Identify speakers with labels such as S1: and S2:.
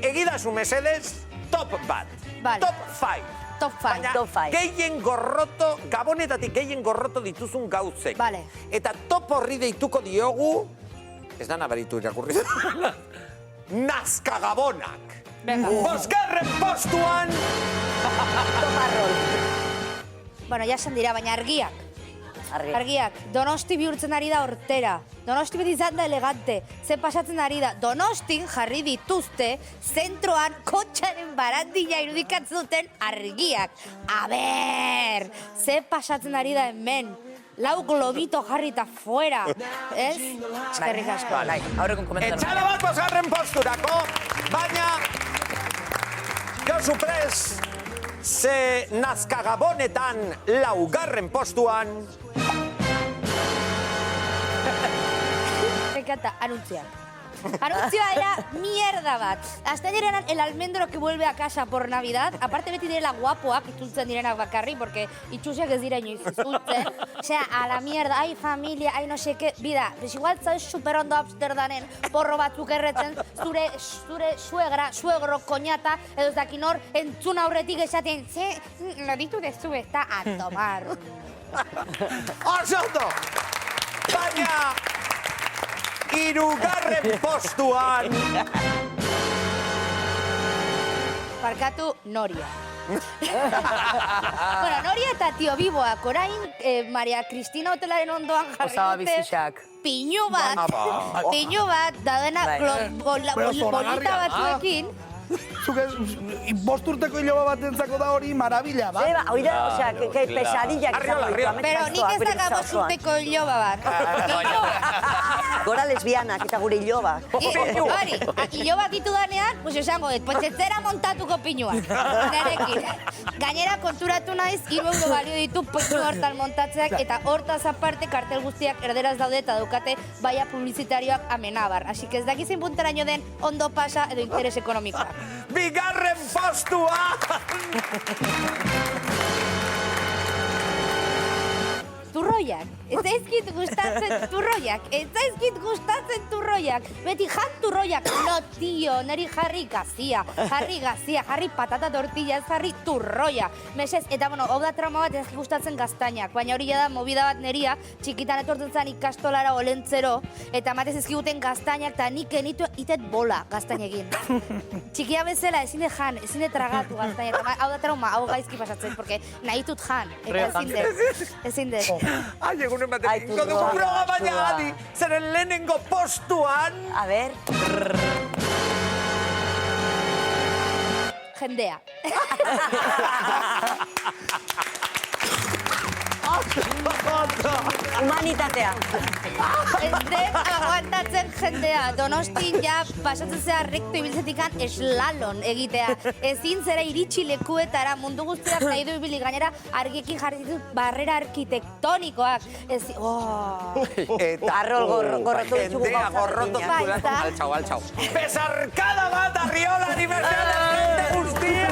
S1: egidazu mesedez, top bat.
S2: Vale.
S1: Top 5.
S2: Top 5.
S1: Baina gehien gorroto, Gabonetatik gehien gorroto dituzun gauzek.
S2: Vale.
S1: Eta top horri deituko diogu, ez da nabaritu irakurri. Nazka Gabonak. Bosgarren postuan.
S3: Tomarrol.
S2: Bueno, ya esan dira, baina argiak. Argiak. Donosti bihurtzen ari da hortera. Donosti beti izan da elegante. Ze pasatzen ari da. Donostin jarri dituzte zentroan kotxaren barandila irudikatzen duten argiak. A ber, ze pasatzen ari da hemen. Lau globito jarrita fuera. Ez? Eskerrik asko.
S3: Aurrekon komentar.
S1: Etxala bat bosgarren posturako, baina Josu Prez, ze Nazka Gabonetan laugarren postuan.
S2: Me encanta, anunciar. Anuntzioa era mierda bat. Hasta direnan el almendro que vuelve a casa por Navidad. Aparte beti direla guapoak itzultzen direnak bakarri, porque itxusiak ez dira inoiz itzultzen. Osea, a la mierda, ai familia, ai no sé qué. Bida, pues igual zauz superondo Amsterdamen porro batzuk erretzen, zure suegra, suegro, koñata, edo ez dakin hor, entzun aurretik esaten, ze, loditu dezu eta a tomar.
S1: Osondo! Baina, hirugarren postuan.
S2: Barkatu, Noria. Bueno, Noria eta Tio Biboak, orain Maria Cristina hotelaren ondoan
S3: Osaba
S2: jarri dute
S3: bizitxak.
S2: piñu bat, da dena bolita batzuekin.
S4: Zuk ez, bosturteko hiloba bat entzako da hori marabila, ba?
S3: Zeba, oida, osea, que pesadilla.
S2: Pero nik ez dago bosturteko hiloba bat.
S3: Gora lesbianak eta gure hilobak.
S2: Hori, hiloba ditu danean, pues esango dut, pues etzera montatuko piñuak. Nerekin. Gainera konturatu naiz, 3 euro balio ditu piñu hortan montatzeak, eta hortaz aparte kartel guztiak erderaz daude eta daukate baia publizitarioak amenabar. Así que ez dakizin punteraino den ondo pasa edo interes ekonomikoa.
S1: Bigarren postua!
S2: Turroiak. Ez zaizkit gustatzen turroiak. Beti jan turroiak. No, tio, neri jarri gazia, jarri patata tortilla, ez jarri turroia. Mesez, eta bueno, hau da trauma bat ez gustatzen gaztainak, baina hori da movida bat neria, txikitan etortzen zen ikastolara olentzero, eta matez ezkiguten gaztainak, eta nik enitu itet bola gaztainekin. Txikia bezala ezin de jan, ezin de tragatu gaztainak, hau da trauma, hau gaizki pasatzen, porque nahi dut jan, eta ezin de.
S1: Ai, egunen batean, ingo dugu proga baina adi, zeren lehenengo postuan.
S3: A ver.
S2: Jendea.
S3: Humanitatea.
S2: Ez dut aguantatzen jendea. Donostin ja pasatzen zera rekto ibiltzetikan eslalon egitea. Ezin zera iritsi lekuetara mundu guztiak nahi du ibili gainera argiekin jarri ditut barrera arkitektonikoak.
S3: Arrol gorrotu ditugu
S1: Jendea
S3: gauza
S1: gorrotu
S3: berdinak.
S1: ditugu. Altxau. Besarkada bat arriola anibertsala jende guztia.